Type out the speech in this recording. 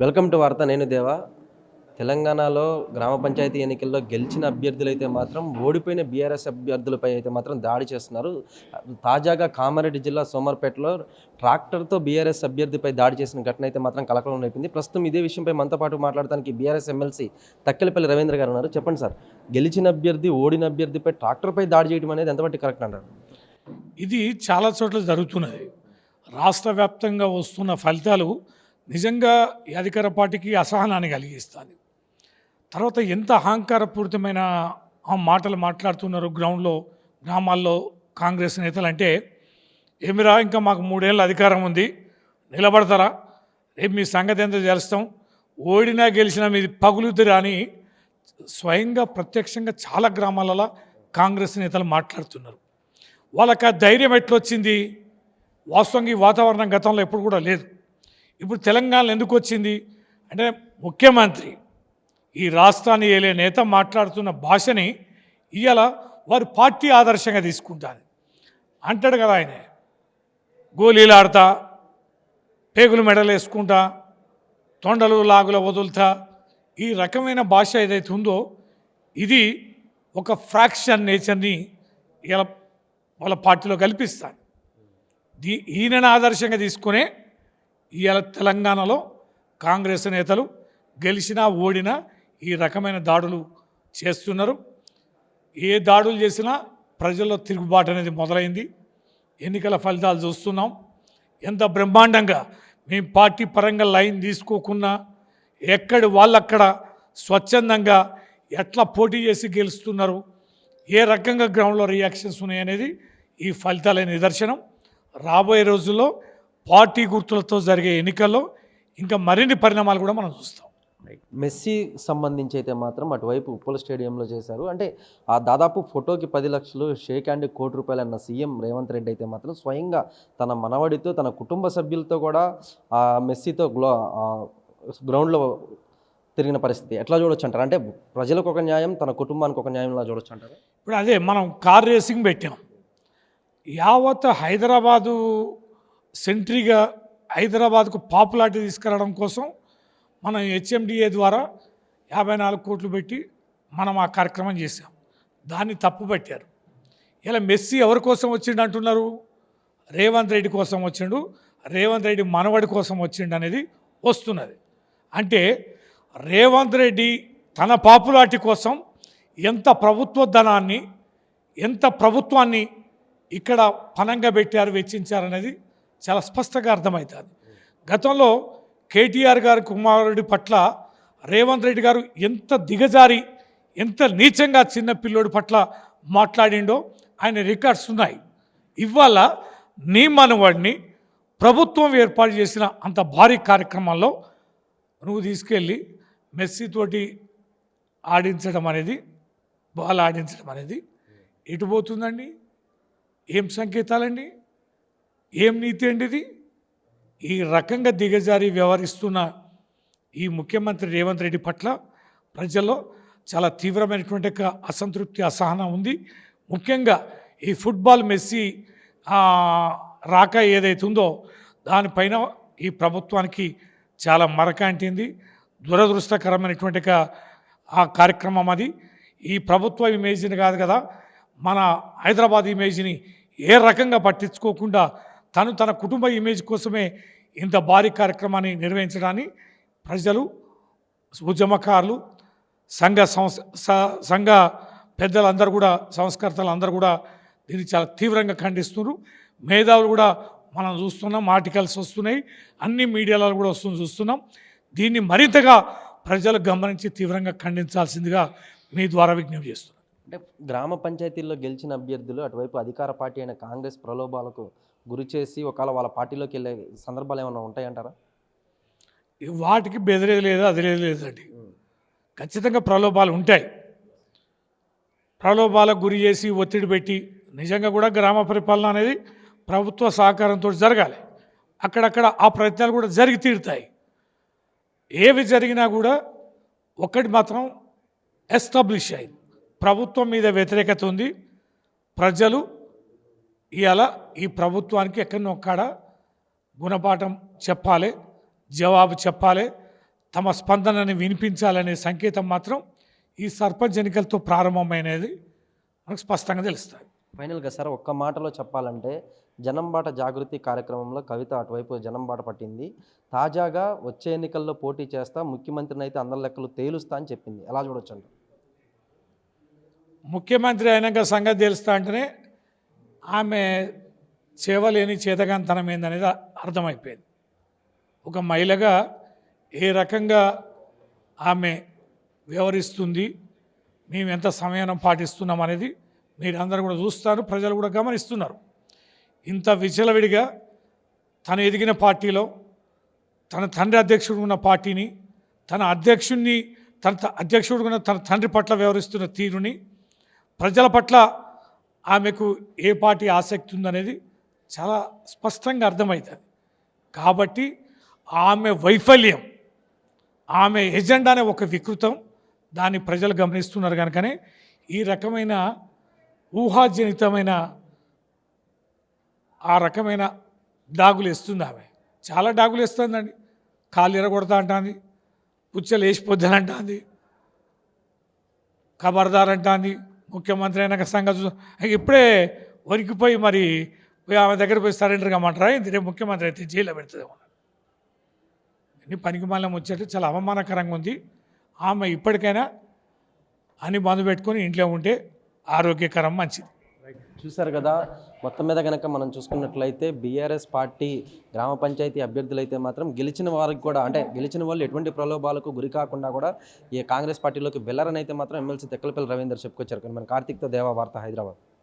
Welcome to వార్త. నేను దేవా. తెలంగాణలో గ్రామ పంచాయతీ ఎన్నికల్లో గెలిచిన అభ్యర్థులైతే మాత్రం ఓడిపోయిన బీఆర్ఎస్ అభ్యర్థులపై అయితే మాత్రం దాడి చేస్తున్నారు. తాజాగా కామారెడ్డి జిల్లా సోమర్పేటలో ట్రాక్టర్తో బీఆర్ఎస్ అభ్యర్థిపై దాడి చేసిన ఘటన అయితే మాత్రం కలకలం రేపింది. ప్రస్తుతం ఇదే విషయంపై మనతో పాటు మాట్లాడడానికి బీఆర్ఎస్ ఎమ్మెల్సీ తక్కెలపల్లి రవీంద్ర గారు ఉన్నారు. చెప్పండి సార్, గెలిచిన అభ్యర్థి ఓడిన అభ్యర్థిపై ట్రాక్టర్పై దాడి చేయడం అనేది ఎంతవరకు కరెక్ట్ అంటారు? ఇది చాలా చోట్ల జరుగుతున్నది. రాష్ట్ర వ్యాప్తంగా వస్తున్న ఫలితాలు నిజంగా ఈ అధికార పార్టీకి అసహనాన్ని కలిగిస్తుంది. తర్వాత ఎంత అహంకారపూరితమైన ఆ మాటలు మాట్లాడుతున్నారు గ్రౌండ్లో, గ్రామాల్లో కాంగ్రెస్ నేతలు అంటే, ఏమిరా ఇంకా మాకు 3 ఏళ్ళ అధికారం ఉంది, నిలబడతారా, రేపు మీ సంగతి ఎంత చేస్తాం, ఓడినా గెలిచినా మీది పగులుతురా అని స్వయంగా ప్రత్యక్షంగా చాలా గ్రామాలలో కాంగ్రెస్ నేతలు మాట్లాడుతున్నారు. వాళ్ళకి ఆ ధైర్యం ఎట్లొచ్చింది? వాస్తవంగా ఈ వాతావరణం గతంలో ఎప్పుడు కూడా లేదు. ఇప్పుడు తెలంగాణలో ఎందుకు వచ్చింది అంటే, ముఖ్యమంత్రి ఈ రాష్ట్రాన్ని ఏలే నేత మాట్లాడుతున్న భాషని ఇవాళ వారి పార్టీ ఆదర్శంగా తీసుకుంటారు. అంటాడు కదా ఆయన, గోళీలు ఆడతా, పేగులు మెడలు వేసుకుంటా, తొండలు లాగుల వదులుతా, ఈ రకమైన భాష ఏదైతే ఉందో ఇది ఒక ఫ్రాక్షన్ నేచర్ని ఇలా వాళ్ళ పార్టీలో కల్పిస్తాడు. ఈయనను ఆదర్శంగా తీసుకునే ఇవాళ తెలంగాణలో కాంగ్రెస్ నేతలు గెలిచినా ఓడినా ఈ రకమైన దాడులు చేస్తున్నారు. ఏ దాడులు చేసినా ప్రజల్లో తిరుగుబాటు అనేది మొదలైంది. ఎన్నికల ఫలితాలు చూస్తున్నాం. ఎంత బ్రహ్మాండంగా మేము పార్టీ పరంగా లైన్ తీసుకోకున్నా ఎక్కడి వాళ్ళక్కడ స్వచ్ఛందంగా ఎట్లా పోటీ చేసి గెలుస్తున్నారు, ఏ రకంగా గ్రౌండ్లో రియాక్షన్స్ ఉన్నాయనేది ఈ ఫలితాలే నిదర్శనం. రాబోయే రోజుల్లో పార్టీ గుర్తులతో జరిగే ఎన్నికల్లో ఇంకా మరిన్ని పరిణామాలు కూడా మనం చూస్తాం. మెస్సీ సంబంధించి అయితే మాత్రం అటువైపు ఉప్పల స్టేడియంలో చేశారు. అంటే ఆ దాదాపు ఫోటోకి 10 లక్షలు, షేక్ హ్యాండ్ ₹1,00,00,000 అన్న సీఎం రేవంత్ రెడ్డి అయితే మాత్రం స్వయంగా తన మనవడితో, తన కుటుంబ సభ్యులతో కూడా ఆ మెస్సీతో గ్రౌండ్లో తిరిగిన పరిస్థితి ఎట్లా చూడొచ్చు అంటారు? అంటే ప్రజలకు ఒక న్యాయం, తన కుటుంబానికి ఒక న్యాయంలా చూడొచ్చు అంటారు. ఇప్పుడు అదే మనం కార్ రేసింగ్ పెట్టాం. యావత్ హైదరాబాదు సెంట్రీగా హైదరాబాద్కు పాపులారిటీ తీసుకురావడం కోసం మనం హెచ్ఎండిఏ ద్వారా 54 కోట్లు పెట్టి మనం ఆ కార్యక్రమం చేశాం. దాన్ని తప్పు పట్టారు. ఇలా మెస్సీ ఎవరి కోసం వచ్చిండు అంటున్నారు? రేవంత్ రెడ్డి కోసం వచ్చిండు, రేవంత్ రెడ్డి మనవడి కోసం వచ్చిండు అనేది వస్తున్నది. అంటే రేవంత్ రెడ్డి తన పాపులారిటీ కోసం ఎంత ప్రభుత్వ ధనాన్ని, ఎంత ప్రభుత్వాన్ని ఇక్కడ పనంగా పెట్టారు, వెచ్చించారనేది చాలా స్పష్టంగా అర్థమవుతుంది. గతంలో కేటీఆర్ గారి కుమారుడి పట్ల రేవంత్ రెడ్డి గారు ఎంత దిగజారి, ఎంత నీచంగా చిన్న పిల్లోడి పట్ల మాట్లాడిండో ఆయన రికార్డ్స్ ఉన్నాయి. ఇవాళ నీ మనవాడిని ప్రభుత్వం ఏర్పాటు చేసిన అంత భారీ కార్యక్రమాల్లో నువ్వు తీసుకెళ్ళి మెస్సీతోటి ఆడించడం అనేది, బాల్ ఆడించడం అనేది ఎటు పోతుందండి? ఏం సంకేతాలండి? ఏం నీతి అండి ఇది? ఈ రకంగా దిగజారి వ్యవహరిస్తున్న ఈ ముఖ్యమంత్రి రేవంత్ రెడ్డి పట్ల ప్రజల్లో చాలా తీవ్రమైనటువంటి అసంతృప్తి, అసహనం ఉంది. ముఖ్యంగా ఈ ఫుట్బాల్ మెస్సీ రాక ఏదైతే ఉందో దానిపైన ఈ ప్రభుత్వానికి చాలా మరకాంటింది. దురదృష్టకరమైనటువంటి ఆ కార్యక్రమం అది. ఈ ప్రభుత్వ ఇమేజ్ని కాదు కదా, మన హైదరాబాద్ ఇమేజ్ని ఏ రకంగా పట్టించుకోకుండా తన కుటుంబ ఇమేజ్ కోసమే ఇంత భారీ కార్యక్రమాన్ని నిర్వహించడాన్ని ప్రజలు, ఉద్యమకారులు, సంఘ పెద్దలందరూ కూడా, సంస్కర్తలు అందరూ కూడా దీన్ని చాలా తీవ్రంగా ఖండిస్తున్నారు. మేధావులు కూడా మనం చూస్తున్నాం, ఆర్టికల్స్ వస్తున్నాయి, అన్ని మీడియాలలో కూడా చూస్తున్నాం. దీన్ని మరింతగా ప్రజలు గమనించి తీవ్రంగా ఖండించాల్సిందిగా మీ ద్వారా విజ్ఞప్తి చేస్తున్నాం. అంటే గ్రామ పంచాయతీల్లో గెలిచిన అభ్యర్థులు అటువైపు అధికార పార్టీ అయిన కాంగ్రెస్ ప్రలోభాలకు గురి చేసి ఒకవేళ వాళ్ళ పార్టీలోకి వెళ్ళే సందర్భాలు ఏమైనా ఉంటాయంటారా? వాటికి బెదిరేది లేదు, అది లేదండి. ఖచ్చితంగా ప్రలోభాలు ఉంటాయి. ప్రలోభాలకు గురి చేసి ఒత్తిడి పెట్టి నిజంగా కూడా గ్రామ పరిపాలన అనేది ప్రభుత్వ సహకారంతో జరగాలి. అక్కడక్కడ ఆ ప్రయత్నాలు కూడా జరిగి తీరుతాయి. ఏవి జరిగినా కూడా ఒక్కటి మాత్రం ఎస్టాబ్లిష్ అయింది, ప్రభుత్వం మీద వ్యతిరేకత ఉంది. ప్రజలు ఇవాళ ఈ ప్రభుత్వానికి ఎక్కడో ఒక్కడ గుణపాఠం చెప్పాలి, జవాబు చెప్పాలి, తమ స్పందనని వినిపించాలనే సంకేతం మాత్రం ఈ సర్పంచ్ ఎన్నికలతో ప్రారంభమైనది మనకు స్పష్టంగా తెలుస్తుంది. ఫైనల్గా సార్ ఒక్క మాటలో చెప్పాలంటే జనంబాట జాగృతి కార్యక్రమంలో కవిత అటువైపు జనంబాట పట్టింది. తాజాగా వచ్చే ఎన్నికల్లో పోటీ చేస్తా, ముఖ్యమంత్రిని అయితే అందరి లెక్కలు తేలుస్తా అని చెప్పింది. ఎలా చూడొచ్చండి? ముఖ్యమంత్రి అయినాక సంగతి తెలుస్తా అంటేనే ఆమె చేవలేని చేతగాంతనం ఏందనేది అర్థమైపోయింది. ఒక మహిళగా ఏ రకంగా ఆమె వ్యవహరిస్తుంది, మేము ఎంత సమయం పాటిస్తున్నాం అనేది మీరందరూ కూడా చూస్తారు, ప్రజలు కూడా గమనిస్తున్నారు. ఇంత విచలవిడిగా తను ఎదిగిన పార్టీలో తన తండ్రి అధ్యక్షుడు ఉన్న పార్టీని, తన అధ్యక్షుడు ఉన్న తన తండ్రి పట్ల వ్యవహరిస్తున్న తీరుని, ప్రజల పట్ల ఆమెకు ఏ పార్టీ ఆసక్తి ఉందనేది చాలా స్పష్టంగా అర్థమవుతుంది. కాబట్టి ఆమె వైఫల్యం, ఆమె ఎజెండానే ఒక వికృతం, దాన్ని ప్రజలు గమనిస్తున్నారు. కనుకనే ఈ రకమైన ఊహాజనితమైన ఆ రకమైన డాగులు వేస్తుంది. ఆమె చాలా డాగులు వేస్తుందండి. కాళ్ళు ఎరగొడతా అంటుంది, పుచ్చలు వేసిపోద్దని అంటుంది, ఖబర్దార్ అంటుంది. ముఖ్యమంత్రి అయినాక సంగతి ఇప్పుడే వణికిపోయి మరి ఆమె దగ్గర పోయి సరెండర్ కమ్మంటారా ఏంది? రేపు ముఖ్యమంత్రి అయితే జైల్లో పెడుతుందేమో. అన్ని పనికి మళ్ళీ వచ్చేట్టు చాలా అవమానకరంగా ఉంది. ఆమె ఇప్పటికైనా అని మందు పెట్టుకొని ఇంట్లో ఉంటే ఆరోగ్యకరం, మంచిది. చూశారు కదా, మొత్తం మీద కనుక మనం చూసుకున్నట్లయితే బీఆర్ఎస్ పార్టీ గ్రామ పంచాయతీ అభ్యర్థులు అయితే మాత్రం గెలిచిన వారికి కూడా, అంటే గెలిచిన వాళ్ళు ఎటువంటి ప్రలోభాలకు గురి కాకుండా కూడా ఈ కాంగ్రెస్ పార్టీలోకి వెళ్ళరని అయితే మాత్రం ఎమ్మెల్సీ తెక్కలపల్లి రవీందర్ చెప్పుకొచ్చారు. కానీ మన కార్తీక్తో దేవా వార్త, హైదరాబాద్.